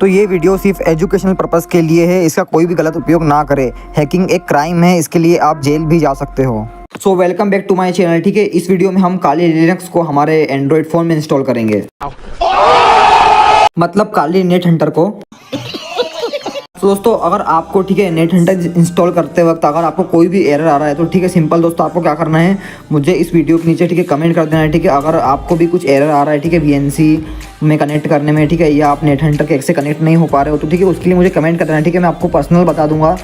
तो ये वीडियो सिर्फ एजुकेशनल पर्पस के लिए है, इसका कोई भी गलत उपयोग ना करें। हैकिंग एक क्राइम है, इसके लिए आप जेल भी जा सकते हो। So welcome back to my channel. ठीक है, इस वीडियो में हम काली लिनक्स को हमारे एंड्रॉयड फ़ोन में इंस्टॉल करेंगे, मतलब काली नेट हंटर को। तो दोस्तों, अगर आपको ठीक है नेट हंटर इंस्टॉल करते वक्त अगर आपको कोई भी एरर आ रहा है तो ठीक है, सिंपल दोस्तों, आपको क्या करना है, मुझे इस वीडियो के नीचे ठीक है कमेंट कर देना है। ठीक है, अगर आपको भी कुछ एरर आ रहा है ठीक है VNC में कनेक्ट करने में, ठीक है, या आप नेट हंटर के से कनेक्ट नहीं हो पा रहे हो तो ठीक है, उसके लिए मुझे कमेंट कर देना है। ठीक है, मैं आपको पर्सनल बता दूंगा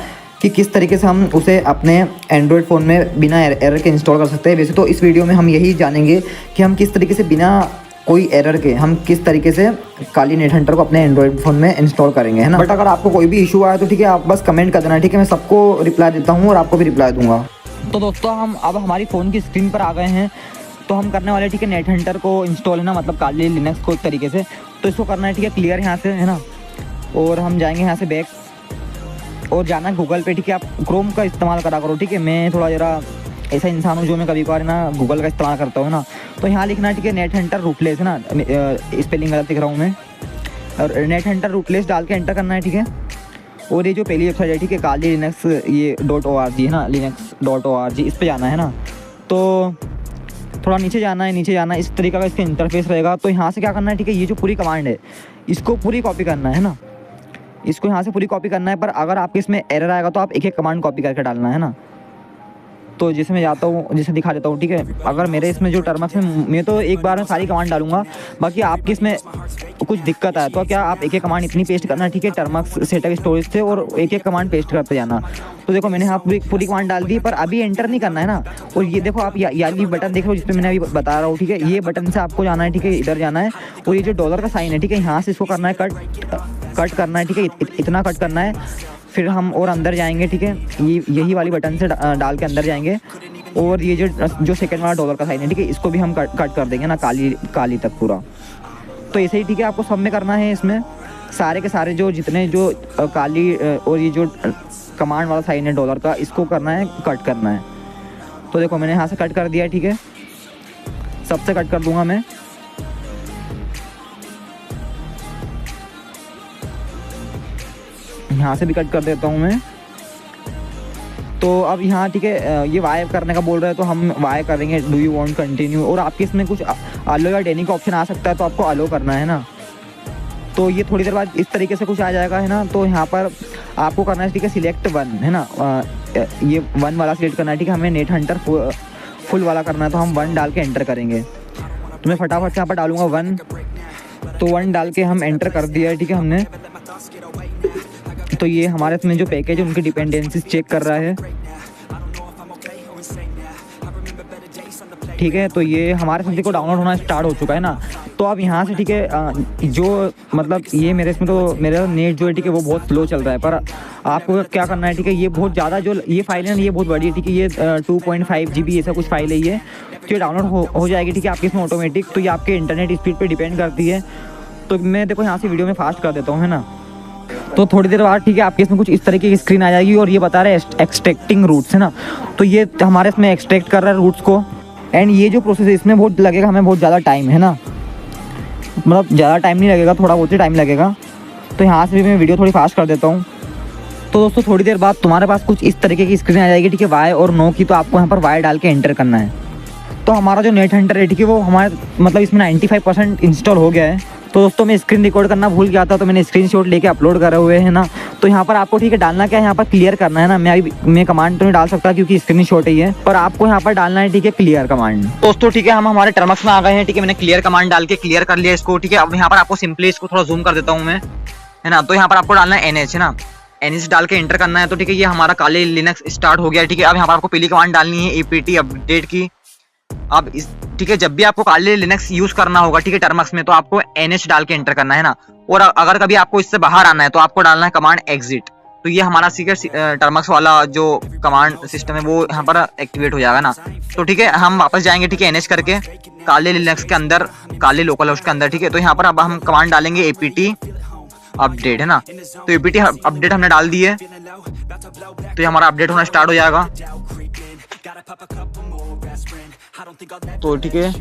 कि किस तरीके से हम उसे अपने एंड्रॉयड फ़ोन में बिना एरर के इंस्टॉल कर सकते हैं। वैसे तो इस वीडियो में हम यही जानेंगे कि हम किस तरीके से बिना कोई एरर के हम किस तरीके से काली नेट हंटर को अपने एंड्रॉयड फ़ोन में इंस्टॉल करेंगे, है ना। बट अगर आपको कोई भी इशू आया तो ठीक है, आप बस कमेंट कर देना। ठीक है, मैं सबको रिप्लाई देता हूँ और आपको भी रिप्लाई दूंगा। तो दोस्तों, हम अब हमारी फ़ोन की स्क्रीन पर आ गए हैं। तो हम करने वाले ठीक है नेट हंटर को इंस्टॉल, है ना, मतलब काली लिनक्स को एक तरीके से। तो इसको करना है ठीक है क्लियर यहाँ से, है ना, और हम जाएंगे यहाँ से बैक और जाना गूगल पे। ठीक है, आप क्रोम का इस्तेमाल करा करो। ठीक है, मैं थोड़ा ज़रा ऐसा इंसान हूँ जो मैं कभी कभार ना गूगल का इस्तेमाल करता हूँ ना। तो यहाँ लिखना है ठीक है नेट हंटर रूटलेस, है ना, स्पेलिंग गलत लिख रहा हूँ मैं, और नेट हंटर रूटलेस डाल के एंटर करना है। ठीक है, और ये जो पहली वेबसाइट है ठीक है काली लिनक्स ये .org है ना, linux.org, इस पर जाना है ना। तो थोड़ा नीचे जाना है, इस तरीके का इसका इंटरफेस रहेगा। तो यहाँ से क्या करना है, ठीक है, ये जो पूरी कमांड है इसको पूरी कॉपी करना है ना, इसको यहाँ से पूरी कॉपी करना है। पर अगर आपके इसमें एरर आएगा तो आप एक एक कमांड कॉपी करके डालना है ना। तो जैसे मैं जाता हूँ, जैसे दिखा देता हूँ। ठीक है, अगर मेरे इसमें जो टर्म्स में मैं तो एक बार में सारी कमांड डालूंगा, बाकी आपके इसमें कुछ दिक्कत आए तो क्या आप एक एक कमांड इतनी पेस्ट करना। ठीक है, टर्म्स सेटअप स्टोरेज थे और एक एक कमांड पेस्ट करते जाना। तो देखो मैंने यहाँ पूरी कमांड डाल दी, पर अभी एंटर नहीं करना है ना। और ये देखो आप ये बटन देख रहे हो जिस पर मैंने अभी बता रहा हूँ। ठीक है, ये बटन से आपको जाना है। ठीक है, इधर जाना है और ये जो डॉलर का साइन है ठीक है, यहाँ से इसको करना है कट करना है। ठीक है, इतना कट करना है। फिर हम और अंदर जाएंगे। ठीक है, यही वाली बटन से डाल के अंदर जाएंगे और ये जो सेकंड वाला डॉलर का साइन है ठीक है, इसको भी हम कट कर देंगे ना काली तक पूरा। तो ऐसे ही ठीक है आपको सब में करना है। इसमें सारे के सारे जो जितने जो काली और ये जो कमांड वाला साइन है डॉलर का, इसको करना है, कट करना है। तो देखो मैंने यहाँ से कट कर दिया। ठीक है, सबसे कट कर दूंगा मैं। यहाँ से भी कट कर देता हूँ मैं। तो अब यहाँ ठीक है ये वाई करने का बोल रहे हैं तो हम वाई करेंगे, डू यू वांट कंटिन्यू। और आपके इसमें कुछ अलो या डेनी का ऑप्शन आ सकता है तो आपको अलो करना है ना। तो ये थोड़ी देर बाद इस तरीके से कुछ आ जाएगा, है ना। तो यहाँ पर आपको करना है ठीक है सिलेक्ट वन, है ना, ये वन वाला सिलेक्ट करना है। ठीक है, हमें नेट हंटर फुल वाला करना है तो हम 1 डाल के एंटर करेंगे। तो मैं फटाफट से यहाँ पर डालूंगा 1। तो 1 डाल के हम एंटर कर दिया है। ठीक है, हमने। तो ये हमारे इसमें जो पैकेज है उनकी डिपेंडेंसीज चेक कर रहा है। ठीक है, तो ये हमारे इसमें को डाउनलोड होना स्टार्ट हो चुका है ना। तो अब यहाँ से ठीक है जो मतलब ये मेरे इसमें तो मेरा नेट जो है ठीक है वो बहुत स्लो चल रहा है। पर आपको क्या करना है, ठीक है, ये बहुत ज़्यादा जो ये फाइल है ना ये बहुत बड़ी है। ठीक है, ये 2.5 GB ऐसा कुछ फाइल है ये, तो ये डाउनलोड हो जाएगी। ठीक है, आपके इसमें ऑटोमेटिक। तो ये आपके इंटरनेट स्पीड पर डिपेंड करती है। तो मैं देखो यहाँ से वीडियो में फास्ट कर देता हूँ, है ना। तो थोड़ी देर बाद ठीक है आपके इसमें कुछ इस तरीके की स्क्रीन आ जाएगी और ये बता रहा है एक्सट्रैक्टिंग रूट्स, है ना। तो ये हमारे इसमें एक्सट्रैक्ट कर रहा है रूट्स को। एंड ये जो प्रोसेस है इसमें बहुत लगेगा हमें, बहुत ज़्यादा टाइम, है ना, मतलब ज़्यादा टाइम नहीं लगेगा, थोड़ा बहुत ही टाइम लगेगा। तो यहाँ से भी मैं वीडियो थोड़ी फास्ट कर देता हूँ। तो दोस्तों थोड़ी देर बाद तुम्हारे पास कुछ इस तरीके की स्क्रीन आ जाएगी। ठीक है, वाई और नो की। तो आपको यहाँ पर वाई डाल के एंटर करना है। तो हमारा जो नेट हंटर है ठीक है वो हमारे मतलब इसमें 95% इंस्टॉल हो गया है। तो दोस्तों मैं स्क्रीन रिकॉर्ड करना भूल गया था तो मैंने स्क्रीनशॉट लेके अपलोड करे हुए हैं ना। तो यहाँ पर आपको ठीक है डालना क्या है, यहाँ पर क्लियर करना है ना। मैं कमांड तो नहीं डाल सकता क्योंकि स्क्रीनशॉट ही है, पर आपको यहाँ पर डालना है ठीक है क्लियर कमांड। दोस्तों ठीक है हम हमारे टर्म्स में आ गए हैं। ठीक है, मैंने क्लियर कमांड डाल के क्लियर कर लिया इसको। ठीक है, अब यहाँ पर आपको सिंपली इसको थोड़ा जूम कर देता हूँ मैं, है ना। तो यहाँ पर आपको डालना है NH, है ना, NH डाल के एंटर करना है। तो ठीक है, ये हमारा काली लिनक्स स्टार्ट हो गया। ठीक है, अब यहाँ पर आपको पहली कमांड डालनी है APT अपडेट की। अब इस ठीक है जब भी आपको काली लिनक्स यूज करना होगा ठीक है टर्म्स में, तो आपको NH डाल के एंटर करना है ना। और अगर कभी आपको इससे बाहर आना है तो आपको डालना है कमांड एग्जिट। तो ये हमारा टर्म्स वाला जो कमांड सिस्टम है वो यहाँ पर एक्टिवेट हो जाएगा ना। तो ठीक है हम वापस जाएंगे ठीक है NH करके काली लिनक्स के अंदर, काली लोकल होस्ट के अंदर। ठीक है, तो यहाँ पर अब हम कमांड डालेंगे APT अपडेट, है ना। तो APT अपडेट हमने डाल दी है। तो ये हमारा अपडेट होना स्टार्ट हो जाएगा। तो ठीक है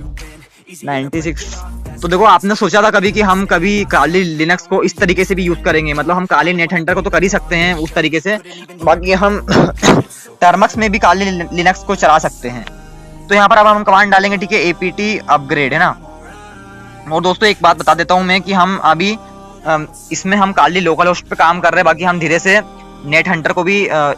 96। तो देखो आपने सोचा था कभी कि हम कभी काली लिनक्स को इस तरीके से भी यूज करेंगे, मतलब हम काली नेट हंटर को तो कर ही सकते हैं उस तरीके से, बाकी हम टर्मक्स में भी काली लिनक्स को चला सकते हैं। तो यहाँ पर अब हम कमांड डालेंगे, ठीक है, apt अपग्रेड, है ना। और दोस्तों एक बात बता देता हूँ मैं कि हम अभी इसमें हम काली लोकल होस्ट पे काम कर रहे हैं, बाकी हम धीरे से नेट हंटर को भी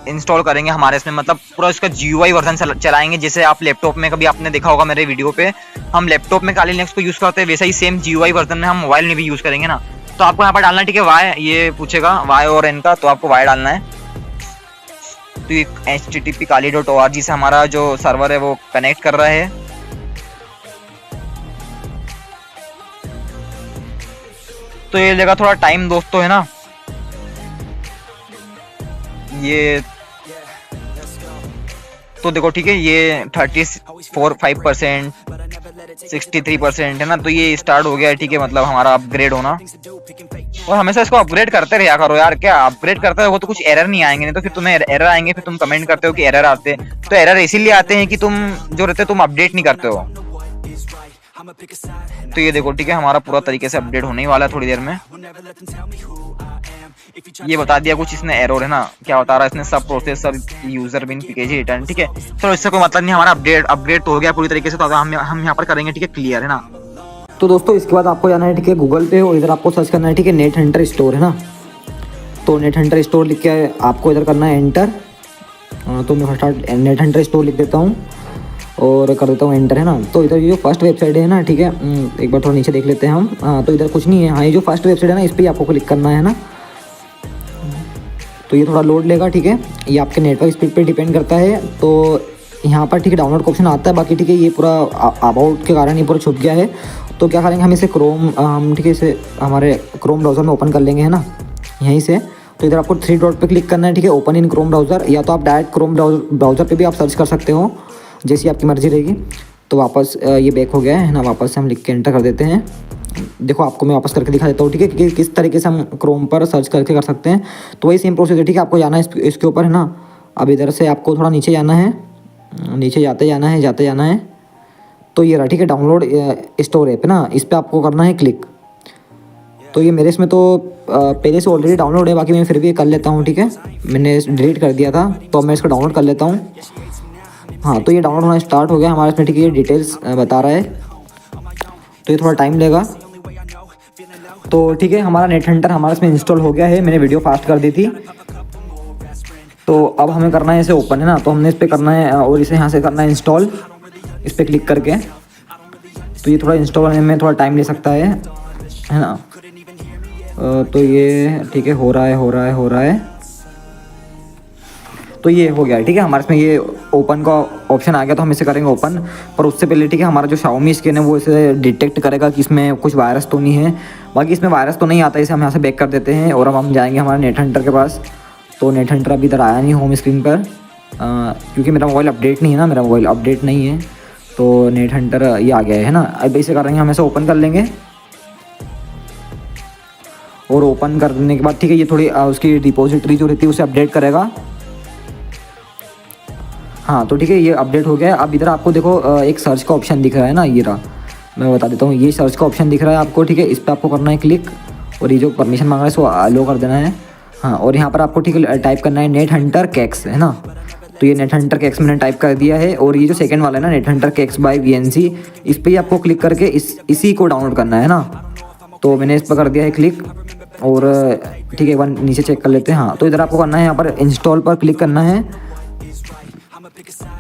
इंस्टॉल करेंगे हमारे इसमें, मतलब पूरा इसका GUI वर्जन चलाएंगे। जैसे आप लैपटॉप में कभी आपने देखा होगा मेरे वीडियो पे, हम लैपटॉप में काली लिनक्स को यूज करते हैं, वैसा ही सेम GUI वर्जन में हम मोबाइल में भी यूज करेंगे ना। तो आपको यहाँ पर डालना है, ठीक है, वाई, ये पूछेगा वाई और एन का, तो आपको वाई डालना है। तो ये http-kali.org से हमारा जो सर्वर है वो कनेक्ट कर रहा है। तो ये लेगा थोड़ा टाइम दोस्तों, है ना। ये तो देखो, ठीक है, ये 34.5%, 63% है ना। तो ये स्टार्ट हो गया है, ठीक है, मतलब हमारा अपग्रेड होना। और हमेशा इसको अपग्रेड करते रहा करो यार, क्या अपग्रेड करते हो तो कुछ एरर नहीं आएंगे, नहीं तो फिर तुम्हें एरर आएंगे, फिर तुम कमेंट करते हो कि एरर आते हैं। तो एरर इसीलिए आते हैं कि तुम जो रहते तुम अपडेट नहीं करते हो। तो ये देखो, ठीक है, हमारा पूरा तरीके से अपडेट होने ही वाला है थोड़ी देर में। ये बता दिया कुछ इसने एरर, है ना, क्या बता रहा है इसने, सब प्रोसेस सब यूजर बिन पैकेज रिटर्न, ठीक है। चलो इससे कोई मतलब नहीं, हमारा अपडेट तो हो गया पूरी तरीके से। तो हम यहाँ पर करेंगे, ठीक है, क्लियर, है ना। तो दोस्तों इसके बाद आपको जाना है, ठीक है, गूगल पे, और इधर आपको सर्च करना है, ठीक है, नेट हंटर स्टोर, है ना। तो नेट हंटर स्टोर लिख के आपको इधर करना है एंटर। तो मैं फर्स्ट नेट हंटर स्टोर लिख देता हूँ और कर देता हूँ एंटर, है ना। तो इधर ये जो फर्स्ट वेबसाइट है ना, ठीक है, एक बार थोड़ा नीचे देख लेते हैं हम। तो इधर कुछ नहीं है, हाँ, ये जो फर्स्ट वेबसाइट है ना, इस पर आपको क्लिक करना है ना। तो ये थोड़ा लोड लेगा, ठीक है, ये आपके नेटवर्क स्पीड पे डिपेंड करता है। तो यहाँ पर, ठीक है, डाउनलोड का ऑप्शन आता है, बाकी ठीक है, ये पूरा अबाउट के कारण ये पूरा छुप गया है। तो क्या करेंगे हम इसे हम, ठीक है, इसे हमारे क्रोम ब्राउज़र में ओपन कर लेंगे, है ना, यहीं से। तो इधर आपको 3 डॉट पे क्लिक करना है, ठीक है, ओपन इन क्रोम ब्राउज़र, या तो आप डायरेक्ट क्रोम ब्राउज़र पे भी आप सर्च कर सकते हो, जैसी आपकी मर्ज़ी रहेगी। तो वापस ये बैक हो गया है ना, वापस से हम लिख के एंटर कर देते हैं। देखो आपको मैं वापस करके दिखा देता हूँ, ठीक है, कि किस तरीके से हम क्रोम पर सर्च करके कर सकते हैं। तो वही सेम प्रोसेस है, ठीक है, आपको जाना है इसके ऊपर, है ना। अब इधर से आपको थोड़ा नीचे जाना है, नीचे जाते जाना है। तो ये रहा, ठीक है, डाउनलोड स्टोर ऐप, है ना, इस पर आपको करना है क्लिक। तो ये मेरे इसमें तो पहले से ऑलरेडी डाउनलोड है, बाकी मैं फिर भी कर लेता हूँ, ठीक है, मैंने डिलीट कर दिया था, तो मैं इसको डाउनलोड कर लेता हूँ। हाँ, तो ये डाउनलोड होना स्टार्ट हो गया हमारे इसमें, ठीक है, ये डिटेल्स बता रहा है। तो ये थोड़ा टाइम लेगा। तो ठीक है, हमारा नेट हंटर हमारे इसमें इंस्टॉल हो गया है, मैंने वीडियो फास्ट कर दी थी। तो अब हमें करना है इसे ओपन, है ना। तो हमने इस पर करना है और इसे यहाँ से करना है इंस्टॉल, इस पर क्लिक करके। तो ये थोड़ा इंस्टॉल होने में थोड़ा टाइम ले सकता है ना। तो ये ठीक है, हो रहा है। तो ये हो गया, ठीक है, हमारे इसमें ये ओपन का ऑप्शन आ गया। तो हम इसे करेंगे ओपन, पर उससे पहले, ठीक है, हमारा जो Xiaomi स्किन है वो इसे डिटेक्ट करेगा कि इसमें कुछ वायरस तो नहीं है। बाकी इसमें वायरस तो नहीं आता, इसे हम यहाँ से बैक कर देते हैं और अब हम जाएंगे हमारे नेट हंटर के पास। तो नेट हंटर अभी इधर आया नहीं होम स्क्रीन पर, क्योंकि मेरा मोबाइल अपडेट नहीं है ना, मेरा मोबाइल अपडेट नहीं है। तो नेट हंटर ये आ गया है ना। अब इसे करेंगे, हम इसे ओपन कर लेंगे और ओपन करने के बाद, ठीक है, ये थोड़ी उसकी रिपोजिटरी जो रहती है उसे अपडेट करेगा। हाँ, तो ठीक है, ये अपडेट हो गया है। अब इधर आपको देखो एक सर्च का ऑप्शन दिख रहा है ना, ये रहा, मैं बता देता हूँ, ये सर्च का ऑप्शन दिख रहा है आपको, ठीक है, इस पर आपको करना है क्लिक और ये जो परमिशन मांग रहा है इसको अलो कर देना है। हाँ, और यहाँ पर आपको, ठीक है, टाइप करना है नेट हंटर कैक्स, है ना। तो ये नेट हंटर कैक्स मैंने टाइप कर दिया है। और ये जो सेकंड वाला है ना, नेट हंटर कैक्स बाय VNC, इस पर ही आपको क्लिक करके इसी को डाउनलोड करना है ना। तो मैंने इस पर कर दिया है क्लिक और ठीक है, एक बार नीचे चेक कर लेते हैं। हाँ, तो इधर आपको करना है, यहाँ पर इंस्टॉल पर क्लिक करना है।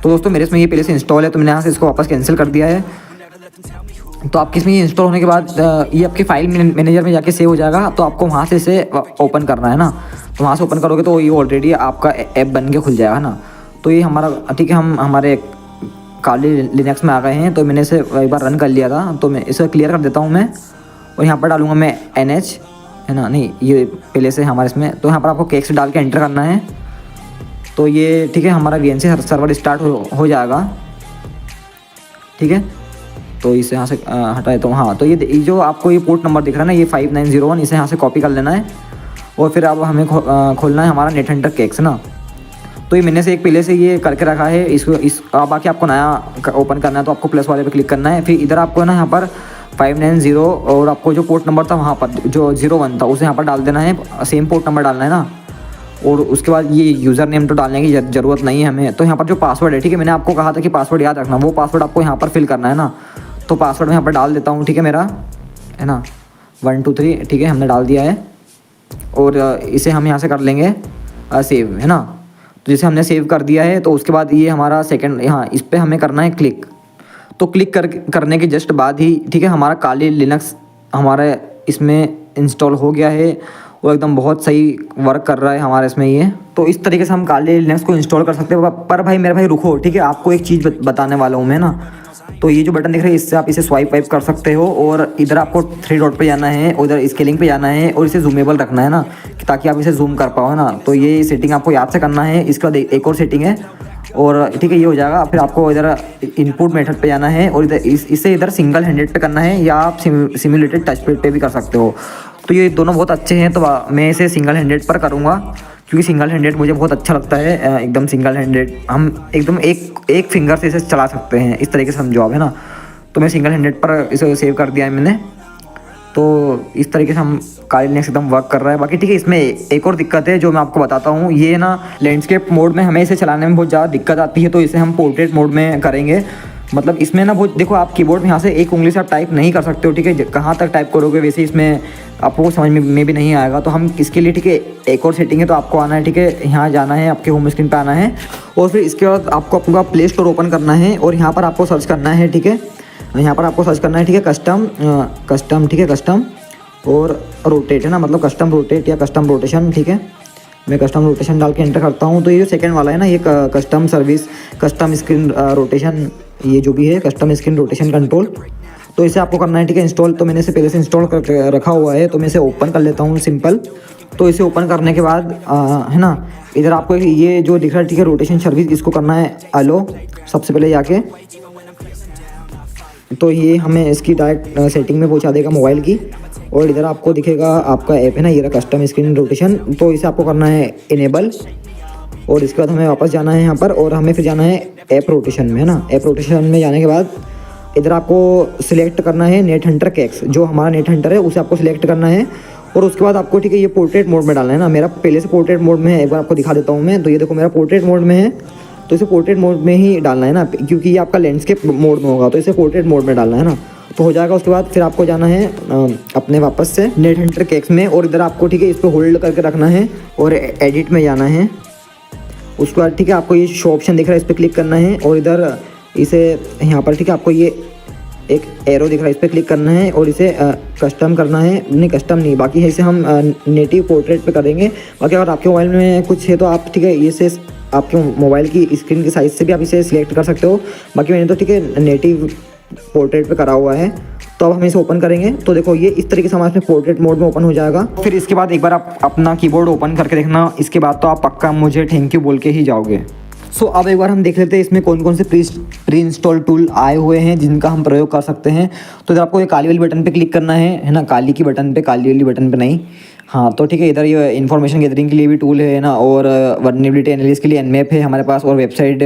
तो दोस्तों मेरे इसमें ये पहले से इंस्टॉल है, तो मैंने यहाँ से इसको वापस कैंसिल कर दिया है। तो आपके इसमें ये इंस्टॉल होने के बाद ये आपके फाइल मैनेजर में जाके सेव हो जाएगा। तो आपको वहाँ से इसे ओपन करना है ना। तो वहाँ से ओपन करोगे तो ये ऑलरेडी आपका ऐप बन के खुल जाएगा ना। तो ये हमारा, ठीक है, हम हमारे काली लिनक्स में आ गए हैं। तो मैंने इसे एक बार रन कर लिया था, तो मैं इसे क्लियर कर देता हूँ मैं। और यहाँ पर डालूँगा मैं NH, है ना, नहीं, ये पहले से हमारे इसमें। तो यहाँ पर आपको कैक्स डाल के एंटर करना है। तो ये, ठीक है, हमारा VNC सर्वर स्टार्ट हो जाएगा, ठीक है। तो इसे यहाँ से हटा देता हूँ। हाँ, तो ये जो आपको ये पोर्ट नंबर दिख रहा है ना, ये 5901, इसे यहाँ से कॉपी कर लेना है। और फिर अब हमें खोलना है हमारा नेट हंटर कैक्स ना। तो ये मैंने से एक पहले से ये करके रखा है। इस अब आके आपको नया ओपन करना है तो आपको प्लस वाले पे क्लिक करना है। फिर इधर आपको ना यहाँ पर 590 और आपको जो पोर्ट नंबर था वहाँ पर जो 01 था उसे यहाँ पर डाल देना है, सेम पोर्ट नंबर डालना है ना। और उसके बाद ये यूज़र नेम तो डालने की ज़रूरत नहीं है हमें। तो यहाँ पर जो पासवर्ड है, ठीक है, मैंने आपको कहा था कि पासवर्ड याद रखना, वो पासवर्ड आपको यहाँ पर फिल करना है ना। तो पासवर्ड मैं यहाँ पर डाल देता हूँ, ठीक है, मेरा है ना 1 2 3, ठीक है, हमने डाल दिया है। और इसे हम यहाँ से कर लेंगे सेव, है ना। तो जैसे हमने सेव कर दिया है तो उसके बाद ये हमारा सेकंड, यहाँ इस पर हमें करना है क्लिक। तो क्लिक करने के जस्ट बाद ही, ठीक है, हमारा काली लिनक्स हमारे इसमें इंस्टॉल हो गया है और एकदम बहुत सही वर्क कर रहा है हमारे इसमें ये। तो इस तरीके से हम काली लिनक्स को इंस्टॉल कर सकते हैं। पर भाई मेरे भाई रुको, ठीक है, आपको एक चीज़ बताने वाला हूँ मैं ना। तो ये जो बटन दिख रहा है इससे आप इसे स्वाइप वाइप कर सकते हो और इधर आपको 3 डॉट पे जाना है, उधर स्केलिंग पे जाना है और इसे जूमेबल रखना है ना, ताकि आप इसे जूम कर पाओ, है ना। तो ये सेटिंग आपको याद से करना है। इसके बाद एक और सेटिंग है और ठीक है ये हो जाएगा। फिर आपको इधर इनपुट मेथड पे जाना है और इधर इसे इधर सिंगल हैंडेड पे करना है या आप सिमुलेटेड टच पैड पे भी कर सकते हो। तो ये दोनों बहुत अच्छे हैं। तो मैं इसे सिंगल हैंडेड पर करूँगा क्योंकि सिंगल हैंडेड मुझे बहुत अच्छा लगता है। एकदम सिंगल हैंडेड हम एकदम एक फिंगर से इसे चला सकते हैं, इस तरीके से समझो आप, है ना। तो मैं सिंगल हैंडेड पर इसे सेव कर दिया है मैंने। तो इस तरीके से हम काली लिनक्स एकदम वर्क कर रहा है। बाकी ठीक है, इसमें एक और दिक्कत है जो मैं आपको बताता हूँ। ये ना लैंडस्केप मोड में हमें इसे चलाने में बहुत ज़्यादा दिक्कत आती है, तो इसे हम पोर्ट्रेट मोड में करेंगे। मतलब इसमें ना बहुत, देखो आप कीबोर्ड में यहाँ से एक उंगली से आप टाइप नहीं कर सकते हो, ठीक है, कहाँ तक टाइप करोगे वैसे इसमें आपको समझ में भी नहीं आएगा। तो हम इसके लिए, ठीक है, एक और सेटिंग है। तो आपको आना है, ठीक है, यहाँ जाना है, आपके होम स्क्रीन पे आना है और फिर इसके बाद आपको अपना प्ले स्टोर ओपन करना है और यहाँ पर आपको सर्च करना है, ठीक है, यहाँ पर आपको सर्च करना है, ठीक है, कस्टम, ठीक है, कस्टम और रोटेट, है ना, मतलब कस्टम रोटेट या कस्टम रोटेशन, ठीक है। मैं कस्टम रोटेशन डाल के एंटर करता हूँ। तो ये जो सेकंड वाला है ना, ये custom service, custom screen rotation, ये जो भी है कस्टम स्क्रीन रोटेशन कंट्रोल, तो इसे आपको करना है, ठीक है, इंस्टॉल। तो मैंने इसे पहले से इंस्टॉल कर रखा हुआ है, तो मैं इसे ओपन कर लेता हूँ सिंपल। तो इसे ओपन करने के बाद है ना, इधर आपको ये जो दिख रहा है, ठीक है, रोटेशन सर्विस, इसको करना है अलो सबसे पहले जाके। तो ये हमें इसकी डायरेक्ट सेटिंग में पहुंचा देगा मोबाइल की। और इधर आपको दिखेगा आपका ऐप है ना, ये रहा कस्टम स्क्रीन रोटेशन, तो इसे आपको करना है इनेबल। और इसके बाद हमें वापस जाना है यहाँ पर और हमें फिर जाना है ऐप रोटेशन में, है ना। ऐप रोटेशन में जाने के बाद इधर आपको सिलेक्ट करना है नेट हंटर कैक्स, जो हमारा नेट हंटर है उसे आपको सिलेक्ट करना है। और उसके बाद आपको, ठीक है, ये पोर्ट्रेट मोड में डालना है ना। मेरा पहले से पोर्ट्रेट मोड में है, एक बार आपको दिखा देता हूँ मैं। तो ये देखो मेरा पोर्ट्रेट मोड में है, तो इसे पोर्ट्रेट मोड में ही डालना है ना, क्योंकि ये आपका लैंडस्केप मोड में होगा, तो इसे पोर्ट्रेट मोड में डालना है ना। तो हो जाएगा। उसके बाद फिर आपको जाना है अपने वापस से नेट हंटर कैक्स में और इधर आपको, ठीक है, इस पर होल्ड करके रखना है और एडिट में जाना है। उसके बाद, ठीक है, आपको ये शो ऑप्शन दिख रहा है, इस पर क्लिक करना है और इधर इसे यहाँ पर, ठीक है, आपको ये एक एरो दिख रहा है, इस पर क्लिक करना है और इसे कस्टम करना है। नहीं, कस्टम नहीं, बाकी है इसे हम नेटिव पोर्ट्रेट पे करेंगे। बाकी अगर आपके मोबाइल में कुछ है तो आप, ठीक है, इसे आपके मोबाइल की स्क्रीन के साइज से भी आप इसे सिलेक्ट कर सकते हो। बाकी मैंने तो, ठीक है, नेटिव पोर्ट्रेट पे करा हुआ है। तो अब हम इसे ओपन करेंगे तो देखो ये इस तरीके से हमारे इसमें पोर्ट्रेट मोड में ओपन हो जाएगा। फिर इसके बाद एक बार आप अपना कीबोर्ड ओपन करके देखना, इसके बाद तो आप पक्का मुझे थैंक यू बोल के ही जाओगे। सो अब एक बार हम देख लेते हैं इसमें कौन कौन से प्री इंस्टॉल टूल आए हुए हैं जिनका हम प्रयोग कर सकते हैं। तो इधर आपको ये काली वाली बटन पे क्लिक करना है ना, काली की बटन पे, काली वाली बटन पे नहीं, हाँ। तो ठीक है, इधर ये इन्फॉर्मेशन गैदरिंग के लिए भी टूल है ना, और वर्नेबिलिटी एनालिसिस के लिए nmap है हमारे पास, और वेबसाइट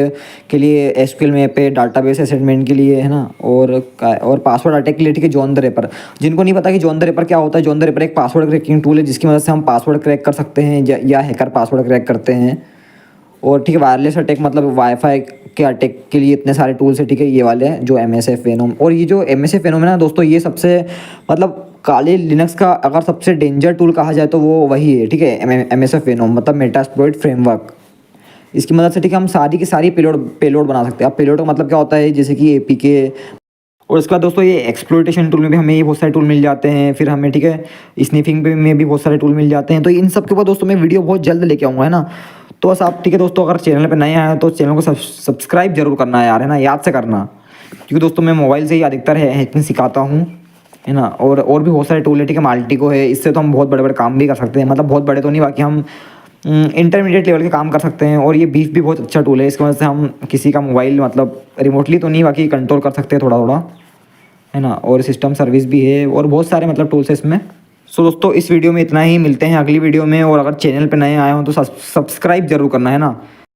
के लिए SQL मैप है, डाटाबेस असेसमेंट के लिए, है ना, और पासवर्ड अटैक के लिए, ठीक है, जॉन द रेपर। जिनको नहीं पता कि जॉन द रेपर क्या होता है, जॉन द रेपर एक पासवर्ड क्रैकिंग टूल है जिसकी मदद से हम पासवर्ड क्रैक कर सकते हैं या हैकर पासवर्ड क्रैक करते हैं। और ठीक है, वायरलेस अटैक मतलब वाईफाई के अटैक के लिए इतने सारे टूल्स है, ठीक है, ये वाले हैं जो MSF वेनोम। और ये जो MSF वेनोम है ना दोस्तों, ये सबसे मतलब काली लिनक्स का अगर सबसे डेंजर टूल कहा जाए तो वो वही है, ठीक है, MSF वेनोम मतलब मेटास्प्लॉइट फ्रेमवर्क। इसकी मदद से, ठीक है, हम सारी की सारी पेलोड बना सकते हैं। अब पेलोड का मतलब क्या होता है, जैसे कि APK। और इसके बाद दोस्तों ये एक्सप्लोइटेशन टूल में भी हमें ये बहुत सारे टूल मिल जाते हैं। फिर हमें, ठीक है, स्निफिंग में भी बहुत सारे टूल मिल जाते हैं। तो इन सब के ऊपर दोस्तों मैं वीडियो बहुत जल्द लेके आऊँगा, है ना। तो बस आप, ठीक है दोस्तों, अगर चैनल पे नए आए तो चैनल को सब्सक्राइब जरूर करना है यार, है ना, याद से करना, क्योंकि दोस्तों मैं मोबाइल से ही अधिकतर हैकिंग सिखाता हूँ, है ना। और भी बहुत सारे टूल है, ठीक है, माल्टिको है, इससे तो हम बहुत बड़े बड़े काम भी कर सकते हैं। मतलब बहुत बड़े तो नहीं, बाकी हम इंटरमीडिएट लेवल के काम कर सकते हैं। और ये बीफ भी बहुत अच्छा टूल है, इसकी वजह से हम किसी का मोबाइल मतलब रिमोटली तो नहीं, बाकी कंट्रोल कर सकते हैं थोड़ा थोड़ा, है ना। और सिस्टम सर्विस भी है और बहुत सारे मतलब टूल्स है इसमें। सो दोस्तों इस वीडियो में इतना ही, मिलते हैं अगली वीडियो में। और अगर चैनल पे नए आए हो तो सब्सक्राइब जरूर करना, है ना।